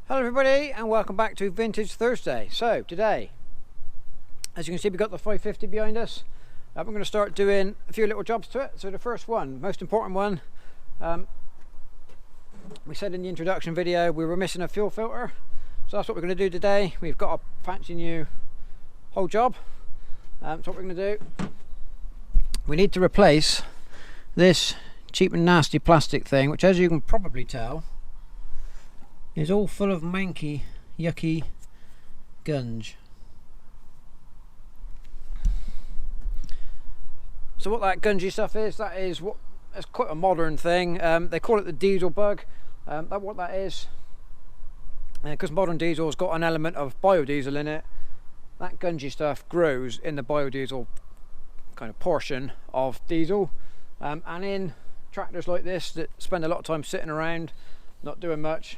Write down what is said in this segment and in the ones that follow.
Hello everybody and welcome back to Vintage Thursday. So today, as you can see, we've got the 550 behind us. We're going to start doing a few little jobs to it. So the first one, most important one, we said in the introduction video we were missing a fuel filter. So that's what we're going to do today. We've got a fancy new whole job. So what we're going to do, we need to replace this cheap and nasty plastic thing, which, as you can probably tell, is all full of manky, yucky gunge. So what that gungy stuff is, it's quite a modern thing. They call it the diesel bug. What that is, because modern diesel has got an element of biodiesel in it, that gungy stuff grows in the biodiesel kind of portion of diesel, and in tractors like this that spend a lot of time sitting around not doing much,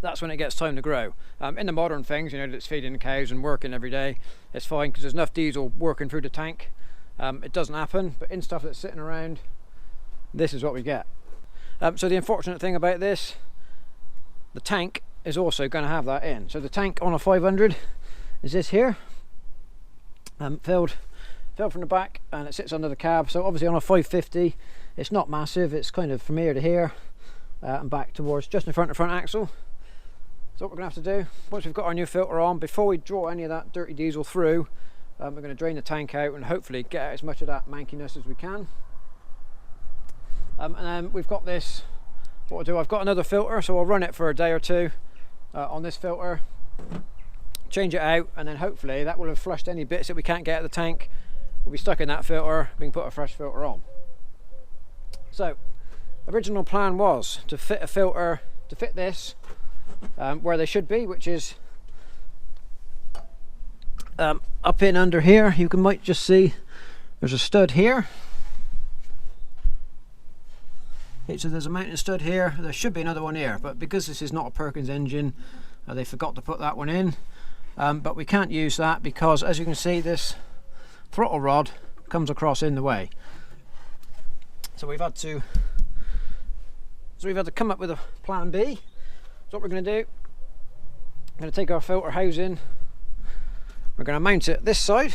that's when it gets time to grow. In the modern things, you know, that's feeding the cows and working every day, it's fine because there's enough diesel working through the tank. It doesn't happen, but in stuff that's sitting around, this is what we get. So the unfortunate thing about this, the tank is also going to have that in. So the tank on a 500 is this here, filled from the back, and it sits under the cab. So obviously on a 550 it's not massive, it's kind of from here to here, and back towards just in front of the front axle. So what we're going to have to do, once we've got our new filter on, before we draw any of that dirty diesel through, we're going to drain the tank out and hopefully get out as much of that mankiness as we can. And then we've got this, what I'll do, I've got another filter, so I'll run it for a day or two on this filter, change it out, and then hopefully that will have flushed any bits that we can't get out of the tank. We'll be stuck in that filter, we can put a fresh filter on. So, original plan was to fit a filter, to fit this where they should be, which is up in under here. You might just see there's a stud here. Okay, so there's a mounting stud here, there should be another one here, but because this is not a Perkins engine, they forgot to put that one in. But we can't use that because, as you can see, this throttle rod comes across in the way. So we've had to come up with a plan B. So what we're going to do, I'm going to take our filter housing, we're going to mount it this side,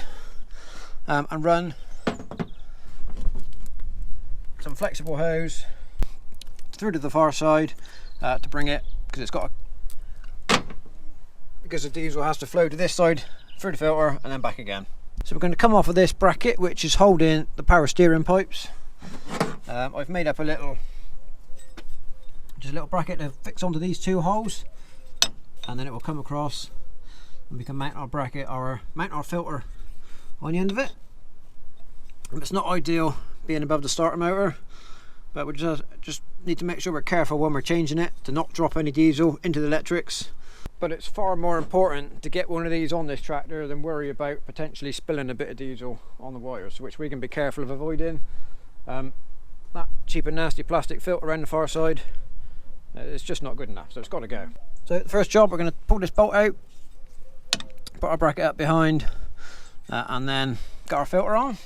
and run some flexible hose through to the far side to bring it, because the diesel has to flow to this side through the filter and then back again. So we're going to come off of this bracket which is holding the power steering pipes. I've made up a little bracket to fix onto these two holes, and then it will come across and we can mount our bracket or mount our filter on the end of it. And it's not ideal being above the starter motor, but we just need to make sure we're careful when we're changing it to not drop any diesel into the electrics. But it's far more important to get one of these on this tractor than worry about potentially spilling a bit of diesel on the wires, which we can be careful of avoiding. That cheap and nasty plastic filter around the far side, it's just not good enough, so it's got to go. So the first job, we're going to pull this bolt out, put our bracket up behind, and then get our filter on.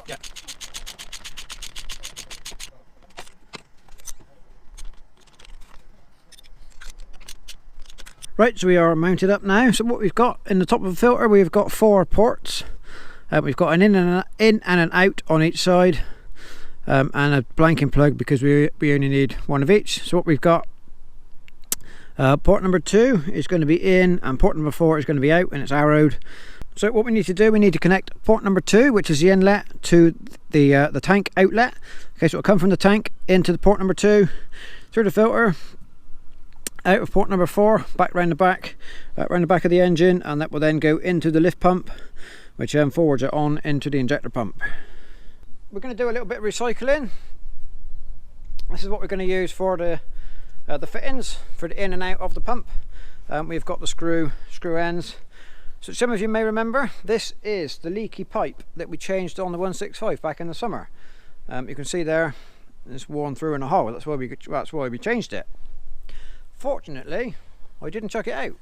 Yeah. Right, so we are mounted up now. So what we've got in the top of the filter, we've got 4 ports. We've got an in and an out on each side, and a blanking plug because we only need one of each. So what we've got, port number 2 is going to be in and port number 4 is going to be out, and it's arrowed. So what we need to do, we need to connect port number 2, which is the inlet, to the tank outlet. Okay, so it'll come from the tank into the port number 2, through the filter, out of port number 4, back round the back, round the back of the engine, and that will then go into the lift pump, which forwards it on into the injector pump. We're going to do a little bit of recycling. This is what we're going to use for the fittings for the in and out of the pump. We've got the screw ends. So some of you may remember, this is the leaky pipe that we changed on the 165 back in the summer. You can see there, it's worn through in a hole. That's why we changed it. Fortunately, I didn't chuck it out.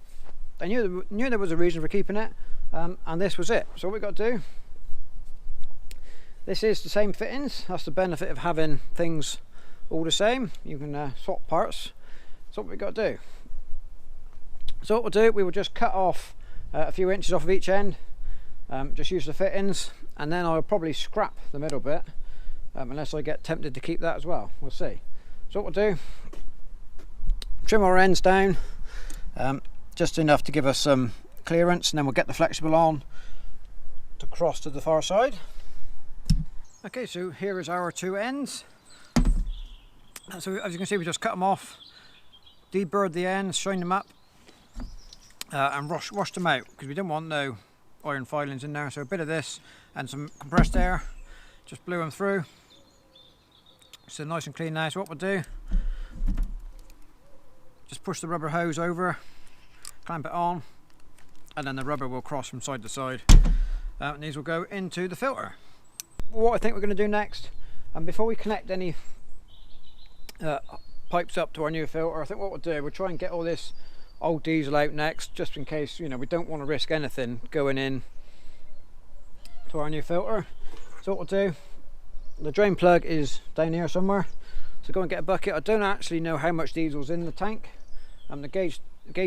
I knew there was a reason for keeping it, and this was it. So what we've got to do, this is the same fittings. That's the benefit of having things all the same. You can swap parts. So what we've got to do. So what we'll do, we will just cut off a few inches off of each end, just use the fittings, and then I'll probably scrap the middle bit, unless I get tempted to keep that as well. We'll see. So what we'll do, trim our ends down, just enough to give us some clearance, and then we'll get the flexible on to cross to the far side. Okay, so here is our 2 ends. So as you can see, we just cut them off, deburred the ends, shine them up, and wash them out, because we don't want no iron filings in there. So a bit of this and some compressed air, just blew them through. So nice and clean now. So what we'll do, just push the rubber hose over, clamp it on, and then the rubber will cross from side to side, and these will go into the filter. What I think we're going to do next, and before we connect any pipes up to our new filter, I think what we'll do, we'll try and get all this old diesel out next, just in case, you know, we don't want to risk anything going in to our new filter. So what we'll do, the drain plug is down here somewhere, so go and get a bucket. I don't actually know how much diesel's in the tank, the gauge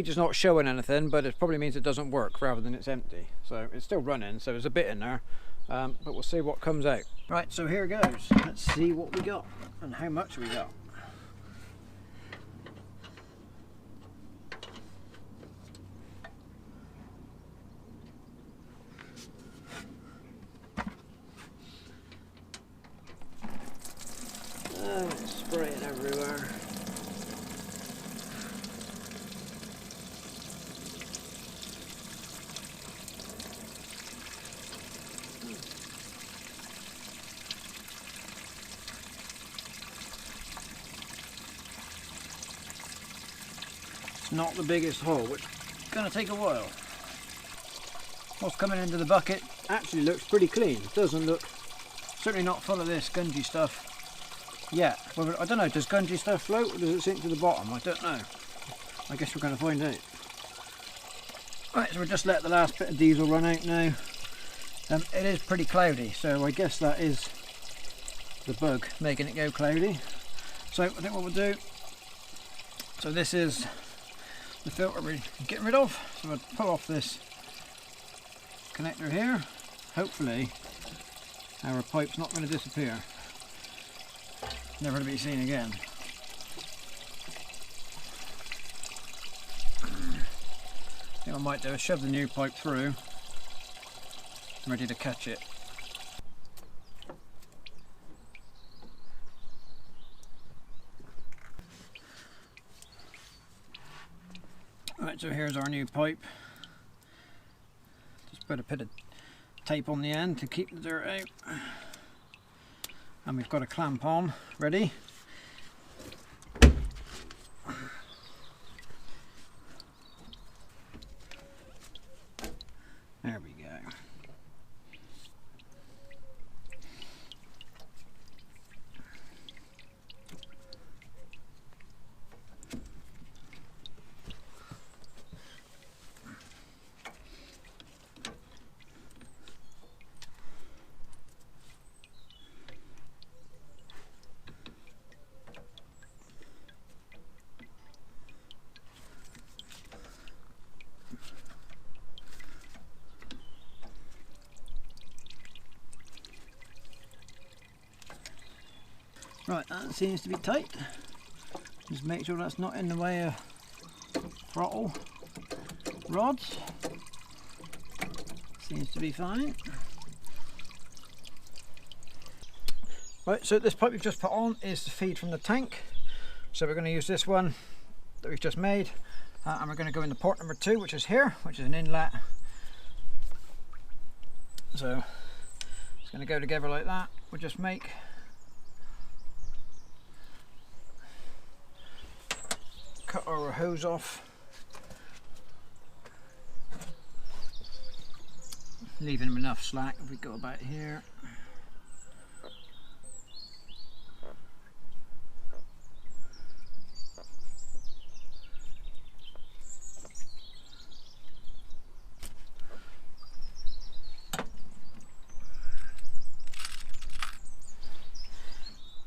is not showing anything, but it probably means it doesn't work rather than it's empty. So it's still running, so there's a bit in there, but we'll see what comes out. Right, so here goes. Let's see what we got and how much we got. Spray it everywhere. It's not the biggest hole, which is going to take a while. What's coming into the bucket actually looks pretty clean. It doesn't look, certainly not full of this gungy stuff. Yeah, well, I don't know, does gungy stuff float or does it sink to the bottom? I don't know. I guess we're going to find out. Right, so we'll just let the last bit of diesel run out now. It is pretty cloudy, so I guess that is the bug making it go cloudy. So I think what we'll do, so this is the filter we're getting rid of. So we'll pull off this connector here. Hopefully our pipe's not going to disappear. Never to be seen again. I think I might do is shove the new pipe through. I'm ready to catch it. Right, so here's our new pipe. Just put a bit of tape on the end to keep the dirt out. And we've got a clamp on, ready. There we go. Right, that seems to be tight. Just make sure that's not in the way of throttle rods. Seems to be fine. Right, so this pipe we've just put on is the feed from the tank. So we're going to use this one that we've just made, and we're going to go into port number 2, which is here, which is an inlet. So it's going to go together like that. We'll just cut our hose off, leaving them enough slack. If we go about here,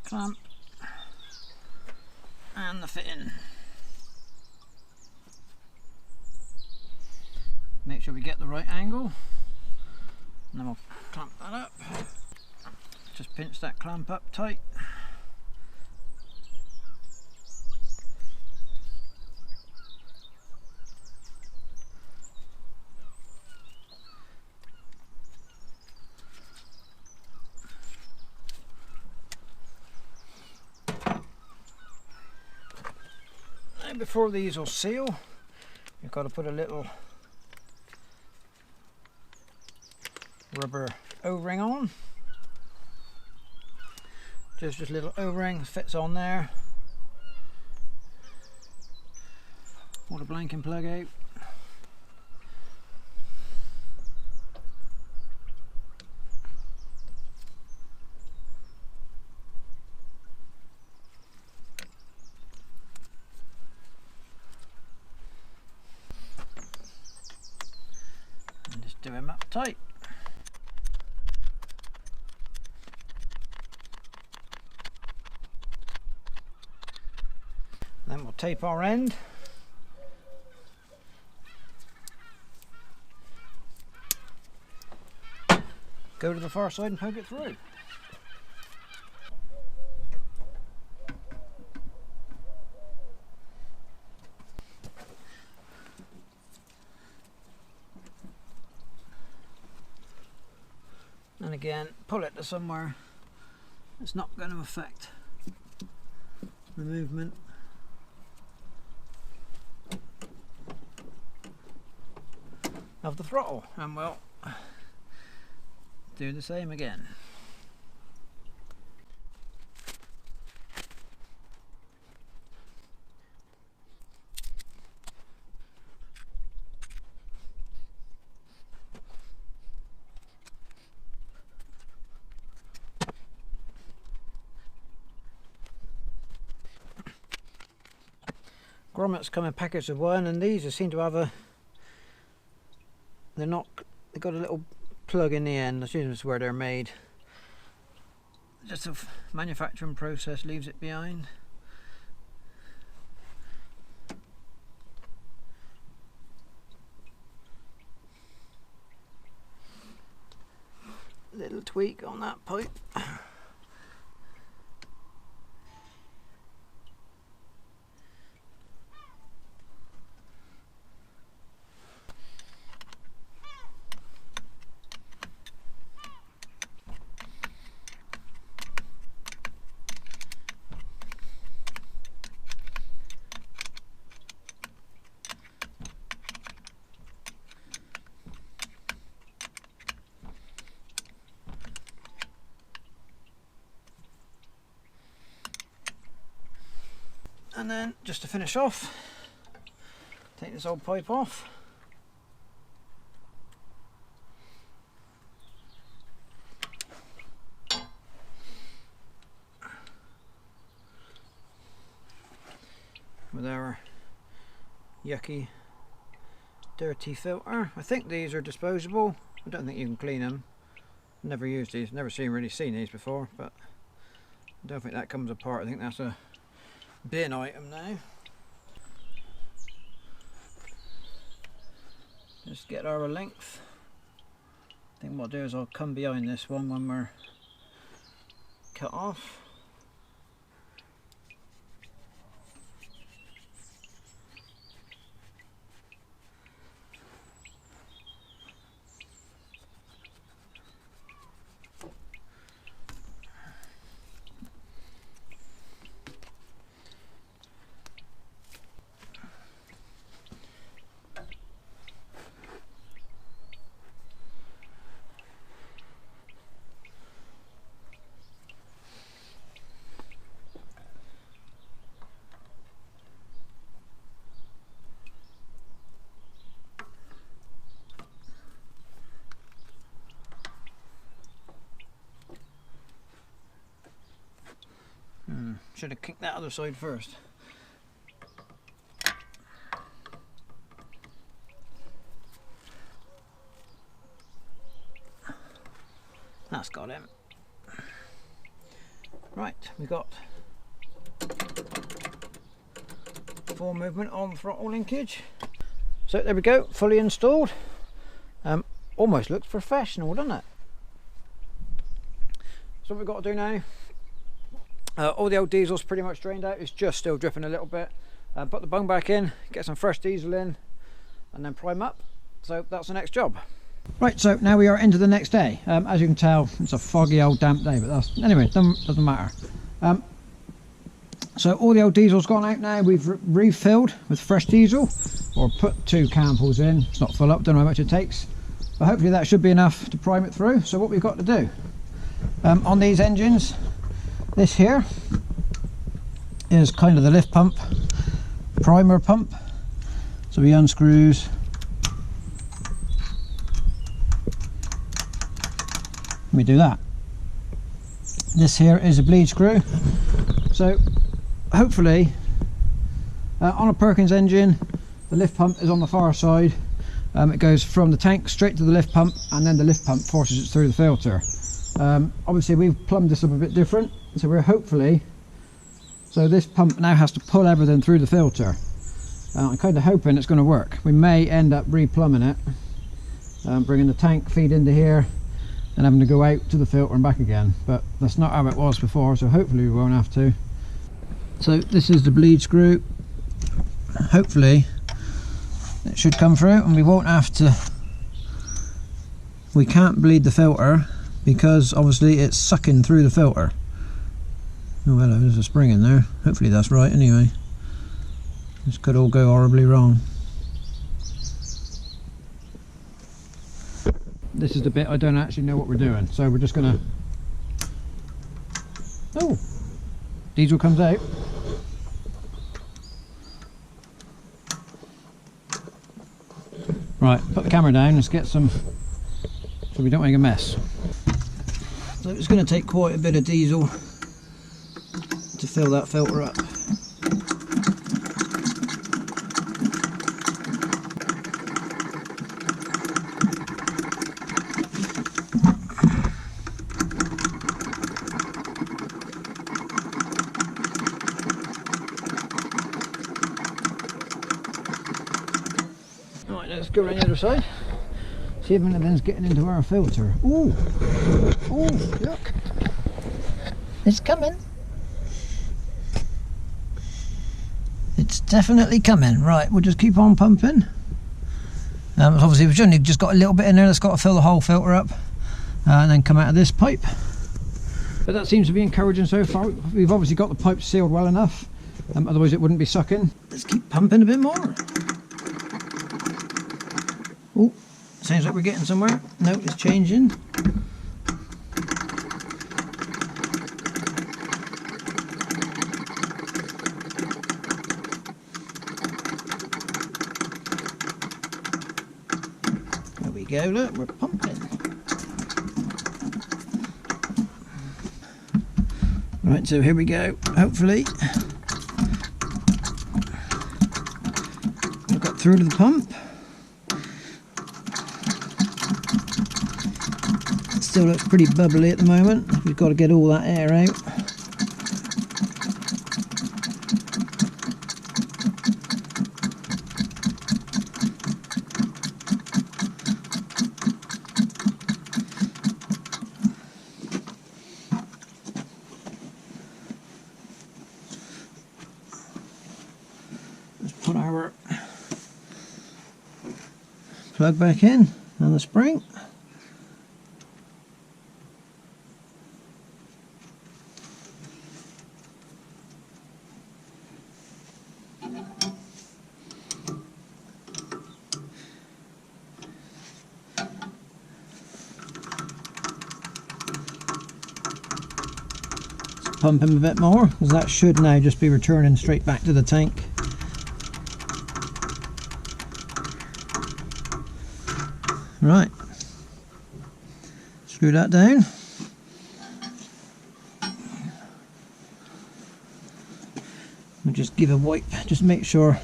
clamp and the fitting. Make sure we get the right angle, and then we'll clamp that up. Just pinch that clamp up tight. And before these will seal, you've got to put a little rubber O-ring on. Just a little O-ring fits on there. Pull the blanking plug out. And just do him up tight. Then we'll tape our end. Go to the far side and poke it through. And again, pull it to somewhere it's not going to affect the movement. Of the throttle, and we'll do the same again. Grommets come in packets of one, and these seem to have a they've got a little plug in the end. I assume it's where they're made. Just the manufacturing process leaves it behind. Little tweak on that pipe. And then just to finish off, take this old pipe off. With our yucky dirty filter. I think these are disposable. I don't think you can clean them. Never used these, never really seen these before, but I don't think that comes apart. I think that's a bin item now. Just get our length. I think what I'll do is I'll come behind this one when we're cut off. Should have kicked that other side first. That's got him. Right, we've got full movement on throttle linkage. So there we go, fully installed. Almost looks professional, doesn't it? So what we've got to do now, all the old diesel's pretty much drained out, it's just still dripping a little bit. Put the bung back in, get some fresh diesel in, and then prime up. So that's the next job. Right, so now we are into the next day. As you can tell, it's a foggy old damp day, but that's, anyway, doesn't matter. So all the old diesel's gone out now. We've refilled with fresh diesel, or put 2 cannfuls in. It's not full up, don't know how much it takes, but hopefully that should be enough to prime it through. So what we've got to do on these engines, this here is kind of the lift pump, primer pump. So he unscrews, let me do that. This here is a bleed screw. So hopefully on a Perkins engine, the lift pump is on the far side. It goes from the tank straight to the lift pump, and then the lift pump forces it through the filter. Obviously we've plumbed this up a bit different, so we're hopefully, so this pump now has to pull everything through the filter. I'm kind of hoping it's going to work. We may end up re-plumbing it, bringing the tank feed into here and having to go out to the filter and back again, but that's not how it was before, so hopefully we won't have to. So this is the bleed screw. Hopefully it should come through and we won't have to, we can't bleed the filter because obviously it's sucking through the filter. Oh hello, there's a spring in there. Hopefully that's right anyway. This could all go horribly wrong. This is the bit I don't actually know what we're doing, so we're just gonna, oh, diesel comes out. Right, put the camera down, let's get some, so we don't make a mess. So it's going to take quite a bit of diesel to fill that filter up. Right, let's go around the other side. See if anything's getting into our filter. Ooh! Ooh, look! It's coming! It's definitely coming. Right, we'll just keep on pumping. Obviously we've only just got a little bit in there that's got to fill the whole filter up and then come out of this pipe. But that seems to be encouraging so far. We've obviously got the pipe sealed well enough, otherwise it wouldn't be sucking. Let's keep pumping a bit more. Oh, sounds like we're getting somewhere. No, it's changing. There we go, look, we're pumping. Right, so here we go, hopefully. We've got through to the pump. Still looks pretty bubbly at the moment. We've got to get all that air out. Let's put our plug back in and the spring. Pump him a bit more, because that should now just be returning straight back to the tank. Right, screw that down. give a wipe, just make sure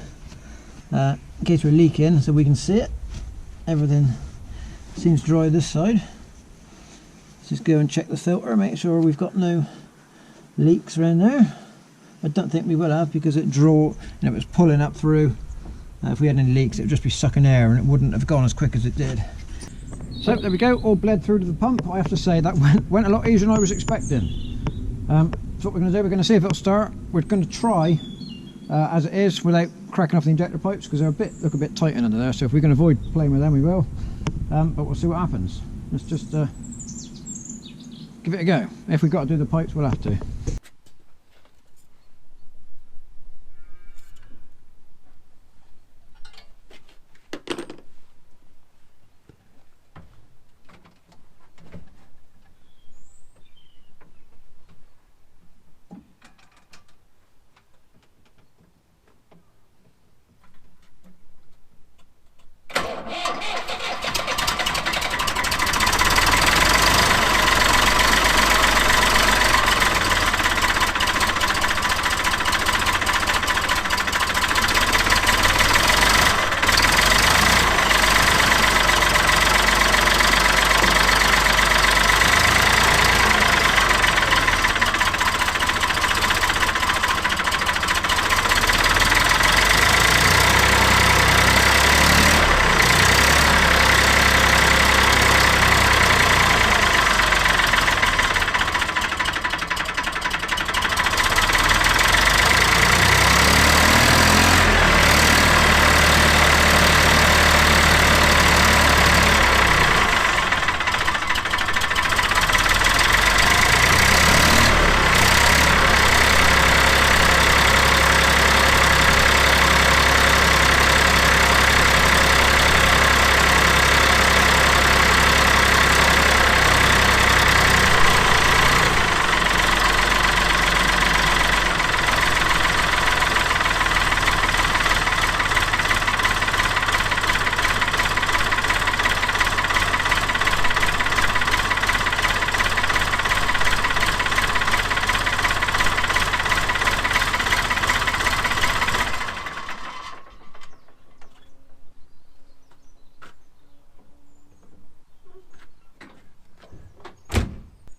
in case we're leaking so we can see it. Everything seems dry this side. Let's just go and check the filter, make sure we've got no leaks around there. I don't think we will have, because it was pulling up through. If we had any leaks, it would just be sucking air and it wouldn't have gone as quick as it did. So there we go, all bled through to the pump. I have to say that went a lot easier than I was expecting. So what we're going to do, we're going to see if it'll start. We're going to try as it is without cracking off the injector pipes, because they're look a bit tight under there, so if we can avoid playing with them we will. But we'll see what happens. Let's just give it a go. If we've got to do the pipes, we'll have to.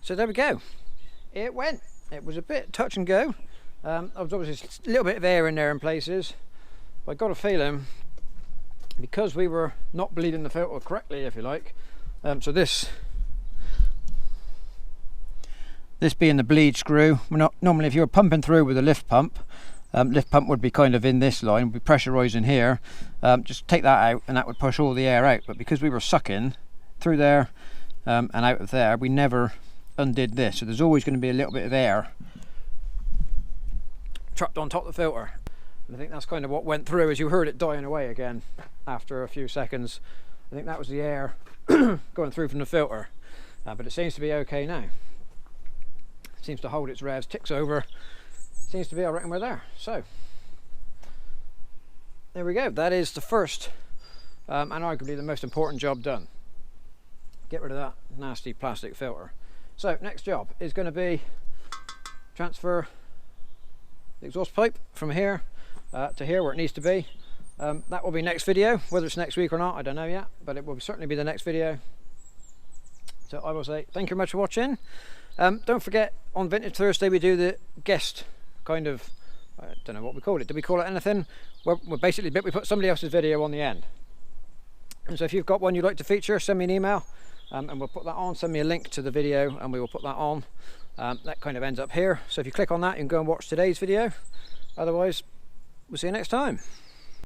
So there we go, it went. It was a bit touch and go. There was obviously a little bit of air in there in places, but I got a feeling, because we were not bleeding the filter correctly, if you like, so this being the bleed screw, we're not normally, if you were pumping through with a lift pump would be kind of in this line, would be pressurising here, just take that out and that would push all the air out. But because we were sucking through there and out of there, we never undid this, so there's always going to be a little bit of air trapped on top of the filter. And I think that's kind of what went through, as you heard it dying away again after a few seconds. I think that was the air going through from the filter, but it seems to be okay now. It seems to hold its revs, ticks over, seems to be, I reckon we're there. So there we go, that is the first and arguably the most important job done. Get rid of that nasty plastic filter. So next job is going to be transfer the exhaust pipe from here to here where it needs to be. That will be next video. Whether it's next week or not, I don't know yet, but it will certainly be the next video. So I will say thank you very much for watching. Don't forget, on Vintage Thursday we do the guest kind of, I don't know what we call it. Do we call it anything? Well, basically we put somebody else's video on the end. And so if you've got one you'd like to feature, send me an email. And we'll put that on. Send me a link to the video and we will put that on. That kind of ends up here, so if you click on that you can go and watch today's video. Otherwise, we'll see you next time.